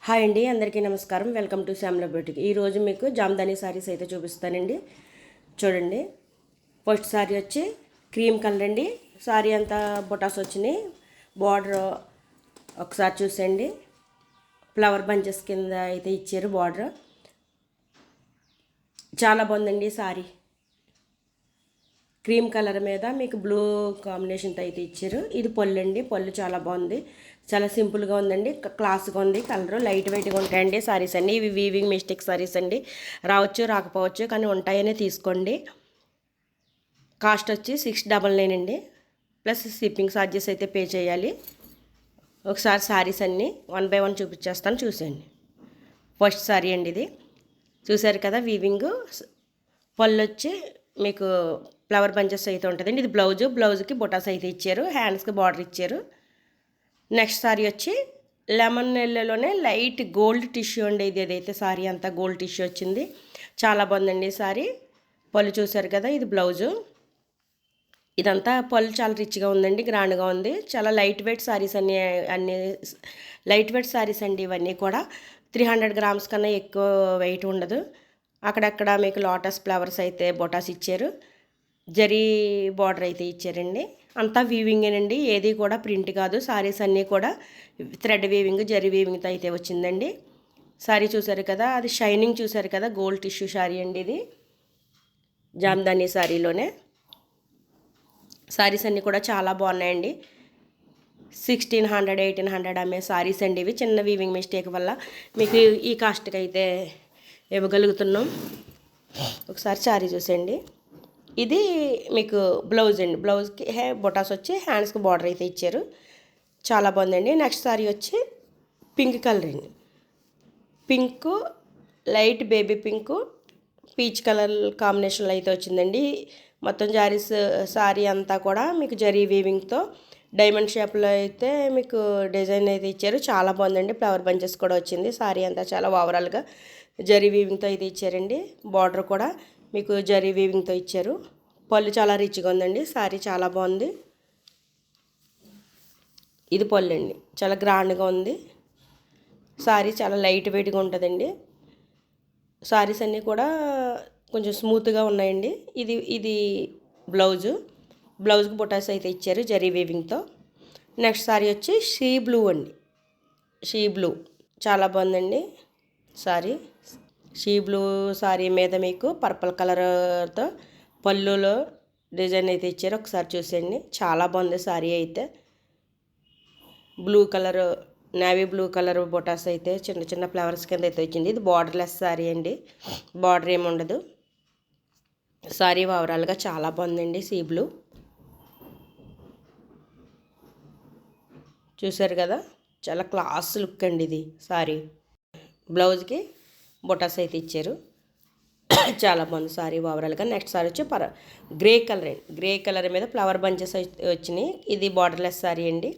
Hi అండి, అందరికీ నమస్కారం. వెల్కమ్ టు శ్యామ్ల బ్యూటీకి. ఈరోజు మీకు జామ్దాని సారీస్ అయితే చూపిస్తానండి. చూడండి, ఫస్ట్ సారీ వచ్చి క్రీమ్ కలర్ అండి. సారీ అంతా బొటాస్ వచ్చినాయి. బార్డర్ ఒకసారి చూసండి, ఫ్లవర్ బంచెస్ కింద అయితే ఇచ్చారు. బార్డర్ చాలా బాగుందండి. సారీ క్రీమ్ కలర్ మీద మీకు బ్లూ కాంబినేషన్తో అయితే ఇచ్చారు. ఇది పళ్ళు అండి. పళ్ళు చాలా బాగుంది, చాలా సింపుల్గా ఉందండి. క్లాస్గా ఉంది. కలర్ లైట్ వెయిట్గా ఉంటాయండి సారీస్ అన్నీ. ఇవి వీవింగ్ మిస్టేక్ సారీస్ అండి. రావచ్చు రాకపోవచ్చు, కానీ ఉంటాయనే తీసుకోండి. కాస్ట్ వచ్చి 699 అండి, ప్లస్ షిప్పింగ్ ఛార్జెస్ అయితే పే చేయాలి. ఒకసారి సారీస్ అన్నీ 1 బై 1 చూపించేస్తాను, చూసేయండి. ఫస్ట్ సారీ అండి ఇది. చూసారు కదా, వీవింగ్. పళ్ళు వచ్చి మీకు ఫ్లవర్ బంచెస్ అయితే ఉంటుందండి. ఇది బ్లౌజ్కి బొటాస్ అయితే ఇచ్చారు. హ్యాండ్స్కి బార్డర్ ఇచ్చారు. నెక్స్ట్ సారీ వచ్చి లెమన్ ఎల్లోనే లైట్ గోల్డ్ టిష్యూ అండి. ఇది ఏదైతే సారీ అంతా గోల్డ్ టిష్యూ వచ్చింది. చాలా బాగుందండి సారీ. పళ్ళు చూసారు కదా, ఇది బ్లౌజు. ఇదంతా పళ్ళు చాలా రిచ్గా ఉందండి, గ్రాండ్గా ఉంది. చాలా లైట్ వెయిట్ సారీస్ అన్ని లైట్ వెయిట్ సారీస్ అండి. ఇవన్నీ కూడా 300 గ్రామ్స్ కన్నా ఎక్కువ వెయిట్ ఉండదు. అక్కడక్కడ మీకు లోటస్ ఫ్లవర్స్ అయితే బొటాస్ ఇచ్చారు. జరీ బార్డర్ అయితే ఇచ్చారండి. అంతా వీవింగేనండి, ఏది కూడా ప్రింట్ కాదు. సారీస్ అన్నీ కూడా థ్రెడ్ వీవింగ్, జరీ వీవింగ్తో అయితే వచ్చిందండి. సారీ చూసారు కదా, అది షైనింగ్ చూసారు కదా, గోల్డ్ టిష్యూ సారీ అండి ఇది, జామ్దాని సారీలోనే. సారీస్ అన్నీ కూడా చాలా బాగున్నాయండి. 1600 1800 అమ్మే సారీస్ అండి ఇవి. చిన్న వీవింగ్ మిస్టేక్ వల్ల మీకు ఈ కాస్ట్కి అయితే ఇవ్వగలుగుతున్నాం. ఒకసారి సారీ చూసేయండి. ఇది మీకు బ్లౌజ్ అండి. బ్లౌజ్కి బొటాస్ వచ్చి హ్యాండ్స్కి బార్డర్ అయితే ఇచ్చారు. చాలా బాగుందండి. నెక్స్ట్ సారీ వచ్చి పింక్ కలర్ అండి. Pink, light baby pink, peach colour కాంబినేషన్లో అయితే వచ్చిందండి. మొత్తం జారీస్ సారీ అంతా కూడా మీకు జరీ వీవింగ్తో డైమండ్ షేప్లో అయితే మీకు డిజైన్ అయితే ఇచ్చారు. చాలా బాగుందండి. ఫ్లవర్ బంచెస్ కూడా వచ్చింది. సారీ అంతా చాలా ఓవరాల్గా జరీ వీవింగ్తో అయితే ఇచ్చారండి. బార్డర్ కూడా మీకు జరీ వీవింగ్తో ఇచ్చారు. పళ్ళు చాలా రిచ్గా ఉందండి. సారీ చాలా బాగుంది. ఇది పళ్ళు అండి, చాలా గ్రాండ్గా ఉంది. సారీ చాలా లైట్ వెయిట్గా ఉంటుందండి. సారీస్ అన్నీ కూడా కొంచెం స్మూత్గా ఉన్నాయండి. ఇది బ్లౌజ్కి బొటాస్ అయితే ఇచ్చారు జరీ వీవింగ్తో. నెక్స్ట్ సారీ వచ్చి షీ బ్లూ అండి. షీ బ్లూ చాలా బాగుందండి సారీ. షీ బ్లూ సారీ మీద మీకు పర్పుల్ కలర్తో పళ్ళులో డిజైన్ అయితే ఇచ్చారు. ఒకసారి చూసేయండి, చాలా బాగుంది సారీ అయితే. Blue colour, navy blue colour బొటాస్ అయితే చిన్న చిన్న ఫ్లవర్స్ కింద అయితే వచ్చింది. ఇది బార్డర్లెస్ సారీ అండి, బార్డర్ ఏమి ఉండదు. సారీ ఓవరాల్గా చాలా బాగుందండి. సీ బ్లూ చూసారు కదా, చాలా క్లాస్ లుక్ అండి ఇది సారీ. బ్లౌజ్కి బొటాస్ అయితే ఇచ్చారు. చాలా బాగుంది సారీ ఓవరాల్గా. నెక్స్ట్ సారీ వచ్చి గ్రే కలర్ అండి. గ్రే కలర్ మీద ఫ్లవర్ బంచెస్ వచ్చినాయి. ఇది బార్డర్లెస్ సారీ అండి.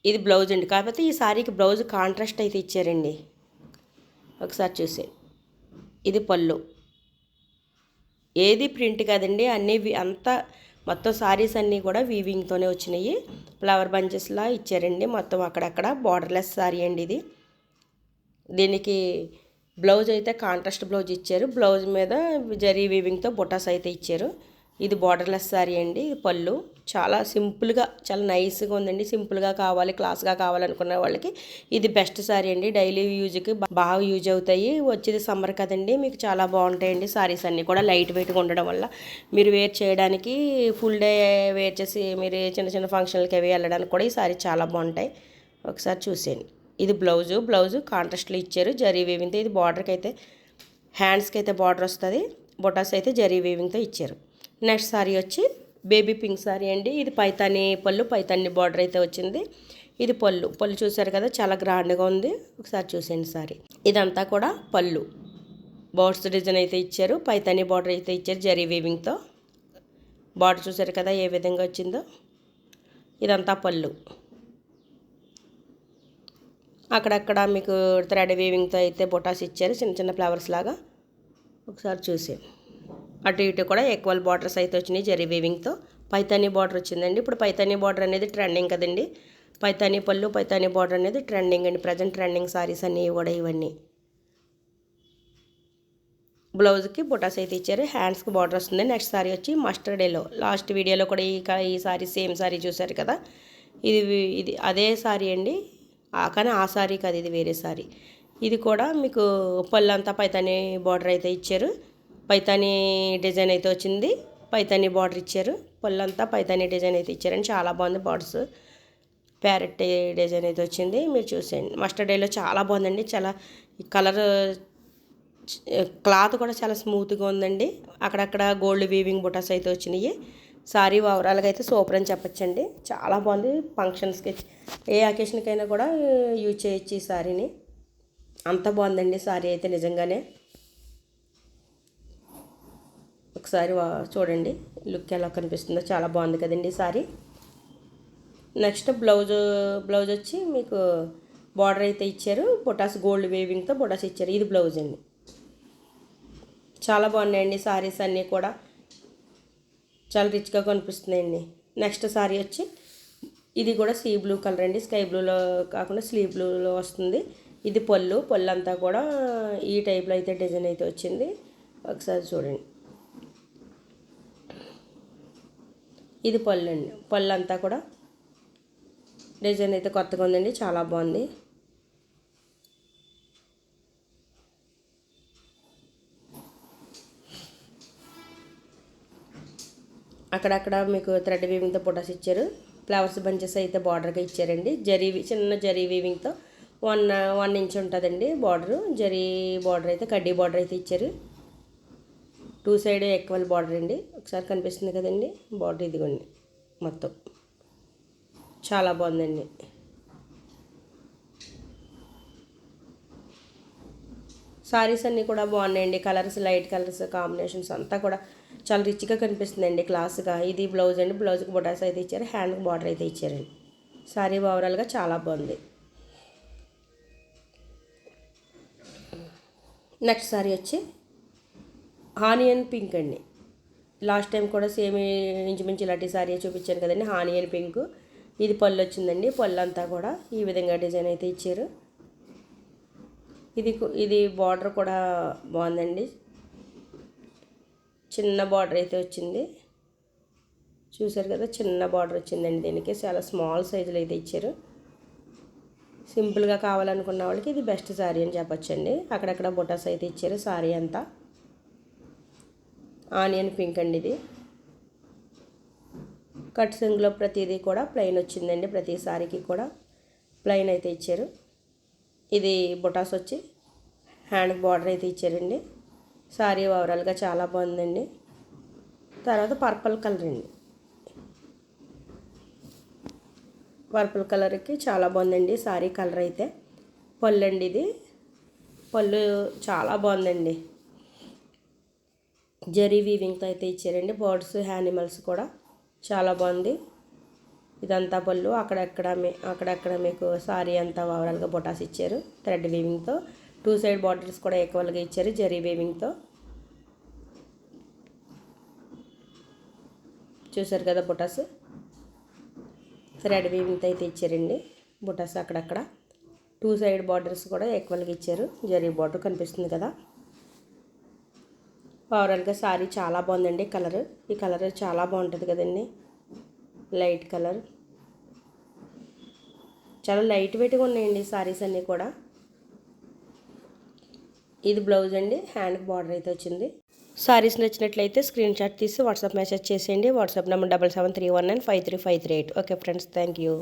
ఇది బ్లౌజ్ అండి, కాకపోతే ఈ సారీకి బ్లౌజ్ కాంట్రాస్ట్ అయితే ఇచ్చారండి. ఒకసారి చూసే, ఇది పళ్ళు. ఏది ప్రింట్ కాదండి, అన్నీ అంతా మొత్తం సారీస్ అన్నీ కూడా వీవింగ్తోనే వచ్చినాయి. ఫ్లవర్ బంచెస్లా ఇచ్చారండి మొత్తం అక్కడక్కడ. బార్డర్లెస్ సారీ అండి ఇది. దీనికి బ్లౌజ్ అయితే కాంట్రాస్ట్ బ్లౌజ్ ఇచ్చారు. బ్లౌజ్ మీద జరీ వీవింగ్తో బొటాస్ అయితే ఇచ్చారు. ఇది బార్డర్లెస్ సారీ అండి. ఇది పళ్ళు. చాలా సింపుల్గా, చాలా నైస్గా ఉందండి. సింపుల్గా కావాలి, క్లాస్గా కావాలనుకున్న వాళ్ళకి ఇది బెస్ట్ సారీ అండి. డైలీ యూజ్కి బాగా యూజ్ అవుతాయి. వచ్చేది సమ్మర్ కదండి, మీకు చాలా బాగుంటాయండి సారీస్ అన్నీ కూడా. లైట్ వెయిట్గా ఉండడం వల్ల మీరు వేర్ చేయడానికి, ఫుల్ డే వేర్ చేసి మీరు చిన్న చిన్న ఫంక్షన్లకి అవి వెళ్ళడానికి కూడా ఈ సారీ చాలా బాగుంటాయి. ఒకసారి చూసేయండి. ఇది బ్లౌజు కాంట్రాస్ట్లో ఇచ్చారు జరీ వీవింగ్తో. ఇది బార్డర్కి అయితే, హ్యాండ్స్కి అయితే బార్డర్ వస్తుంది. బొటాస్ అయితే జరీ వీవింగ్తో ఇచ్చారు. నెక్స్ట్ సారీ వచ్చి బేబీ పింక్ సారీ అండి. ఇది పైతాని పళ్ళు, పైతాని బార్డర్ అయితే వచ్చింది. ఇది పళ్ళు చూసారు కదా, చాలా గ్రాండ్గా ఉంది. ఒకసారి చూసేయండి సారీ. ఇదంతా కూడా పళ్ళు, బర్డ్స్ డిజైన్ అయితే ఇచ్చారు. పైతాని బార్డర్ అయితే ఇచ్చారు జరీ వీవింగ్తో. బార్డర్ చూసారు కదా ఏ విధంగా వచ్చిందో. ఇదంతా పళ్ళు. అక్కడక్కడ మీకు థ్రెడ్ వీవింగ్తో అయితే బొటాస్ ఇచ్చారు, చిన్న చిన్న ఫ్లవర్స్ లాగా. ఒకసారి చూసేయండి. అటు ఇటు కూడా ఈక్వల్ బార్డర్స్ అయితే వచ్చినాయి జరీ వీవింగ్తో. పైతాని బార్డర్ వచ్చిందండి. ఇప్పుడు పైతాని బార్డర్ అనేది ట్రెండింగ్ కదండి, పైతానీ పళ్ళు, పైతానీ బార్డర్ అనేది ట్రెండింగ్ అండి. ప్రజెంట్ ట్రెండింగ్ సారీస్ అన్నీ కూడా ఇవన్నీ. బ్లౌజ్కి బుటాస్ అయితే ఇచ్చారు. హ్యాండ్స్కి బార్డర్ వస్తుంది. నెక్స్ట్ సారీ వచ్చి మస్టర్డ్ ఎల్లో. లాస్ట్ వీడియోలో కూడా ఈ సారీ సేమ్ సారీ చూసారు కదా. ఇది అదే సారీ అండి, కానీ ఆ సారీ కాదు, ఇది వేరే సారీ. ఇది కూడా మీకు పళ్ళు అంతా పైతానీ బార్డర్ అయితే ఇచ్చారు. పైతానీ డిజైన్ అయితే వచ్చింది. పైతానీ బార్డర్ ఇచ్చారు. పళ్ళు అంతా పైతానీ డిజైన్ అయితే ఇచ్చారండి. చాలా బాగుంది. బార్డర్స్ ప్యారెట్ డిజైన్ అయితే వచ్చింది. మీరు చూసేయండి. మస్టర్డ్ ఎల్లో చాలా బాగుందండి. చాలా కలర్ క్లాత్ కూడా చాలా స్మూత్గా ఉందండి. అక్కడక్కడ గోల్డ్ వీవింగ్ బుటాస్ అయితే వచ్చినాయి. సారీ ఓవరాల్గా అయితే సూపర్ అని చెప్పచ్చండి. చాలా బాగుంది. ఫంక్షన్స్కి ఏ అకేషన్కైనా కూడా యూజ్ చేయొచ్చు ఈ సారీని. అంత బాగుందండి సారీ అయితే నిజంగానే. ఒకసారి చూడండి లుక్ ఎలా కనిపిస్తుందో. చాలా బాగుంది కదండి సారీ. నెక్స్ట్ బ్లౌజ్ వచ్చి మీకు బార్డర్ అయితే ఇచ్చారు. బుటాస్ గోల్డ్ వీవింగ్తో బుటాస్ ఇచ్చారు. ఇది బ్లౌజ్ అండి. చాలా బాగున్నాయండి సారీస్ అన్నీ కూడా. చాలా రిచ్గా కనిపిస్తున్నాయండి. నెక్స్ట్ సారీ వచ్చి ఇది కూడా సీ బ్లూ కలర్ అండి. స్కై బ్లూలో కాకుండా స్లీ బ్లూలో వస్తుంది. ఇది పళ్ళు అంతా కూడా ఈ టైప్లో అయితే డిజైన్ అయితే వచ్చింది. ఒకసారి చూడండి. ఇది పళ్ళు అండి. పళ్ళు అంతా కూడా డిజైన్ అయితే కొత్తగా ఉందండి. చాలా బాగుంది. అక్కడక్కడ మీకు థ్రెడ్ వీవింగ్తో బుటాస్ ఇచ్చారు. ఫ్లవర్స్ బంచెస్ అయితే బార్డర్గా ఇచ్చారండి. చిన్న జరీ వీవింగ్తో 1 ఇంచ్ ఉంటుందండి బార్డరు. జరీ బార్డర్ అయితే కడ్డీ బార్డర్ అయితే ఇచ్చారు. 2 సైడ్ ఈక్వల్ బార్డర్ అండి. ఒకసారి కనిపిస్తుంది కదండి బార్డర్. ఇదిగోండి మొత్తం చాలా బాగుందండి. సారీస్ అన్నీ కూడా బాగున్నాయండి. కలర్స్ లైట్ కలర్స్ కాంబినేషన్స్ అంతా కూడా చాలా రిచ్గా కనిపిస్తుందండి, క్లాస్గా. ఇది బ్లౌజ్ అండి. బ్లౌజ్కి బొటాస్ అయితే ఇచ్చారు. హ్యాండ్కి బార్డర్ అయితే ఇచ్చారండి. సారీ ఓవరాల్గా చాలా బాగుంది. నెక్స్ట్ సారీ వచ్చి ఆనియన్ పింక్ అండి. లాస్ట్ టైం కూడా సేమ్ ఇంచుమించు ఇలాంటి సారీ చూపించాను కదండి, ఆనియన్ పింక్. ఇది పళ్ళు వచ్చిందండి. పళ్ళు అంతా కూడా ఈ విధంగా డిజైన్ అయితే ఇచ్చారు. ఇది బార్డర్ కూడా బాగుందండి. చిన్న బార్డర్ అయితే వచ్చింది. చూసారు కదా, చిన్న బార్డర్ వచ్చిందండి. దీనికి చాలా స్మాల్ సైజులో అయితే ఇచ్చారు. సింపుల్గా కావాలనుకున్న వాళ్ళకి ఇది బెస్ట్ సారీ అని చెప్పొచ్చండి. అక్కడక్కడ బొటాస్ అయితే ఇచ్చారు. సారీ అంతా ఆనియన్ పింక్ అండి. ఇది కట్ సింగ్లో ప్రతిదీ కూడా ప్లెయిన్ వచ్చిందండి. ప్రతి సారీకి కూడా ప్లెయిన్ అయితే ఇచ్చారు. ఇది బొటాస్ వచ్చి హ్యాండ్ బార్డర్ అయితే ఇచ్చారండి. సారీ ఓవరాల్గా చాలా బాగుందండి. తర్వాత పర్పుల్ కలర్ అండి. పర్పుల్ కలర్కి చాలా బాగుందండి సారీ కలర్ అయితే. పళ్ళు అండి. ఇది పళ్ళు చాలా బాగుందండి. జరీ వీవింగ్తో అయితే ఇచ్చారండి. బర్డ్స్ యానిమల్స్ కూడా చాలా బాగుంది. ఇదంతా పళ్ళు. అక్కడక్కడ మీకు సారీ అంతా ఓవరాల్గా బొటాస్ ఇచ్చారు థ్రెడ్ వీవింగ్తో. 2 సైడ్ బార్డర్స్ కూడా ఈక్వల్గా ఇచ్చారు జరీ వీవింగ్తో. చూసారు కదా బొటాస్ థ్రెడ్ వీవింగ్తో అయితే ఇచ్చారండి. బొటాస్ అక్కడక్కడ 2 సైడ్ బార్డర్స్ కూడా ఈక్వల్గా ఇచ్చారు. జరీ బార్డర్ కనిపిస్తుంది కదా. ఓవరాల్గా సారీ చాలా బాగుందండి. ఈ కలర్ చాలా బాగుంటుంది కదండి, లైట్ కలర్. చాలా లైట్ వెయిట్గా ఉన్నాయండి సారీస్ అన్నీ కూడా. ఇది బ్లౌజ్ అండి. హ్యాండ్కి బార్డర్ అయితే వచ్చింది. సారీస్ నచ్చినట్లయితే స్క్రీన్ షాట్ తీసి వాట్సాప్ మెసేజ్ చేసేయండి. WhatsApp number 7731953538. Okay friends, thank you.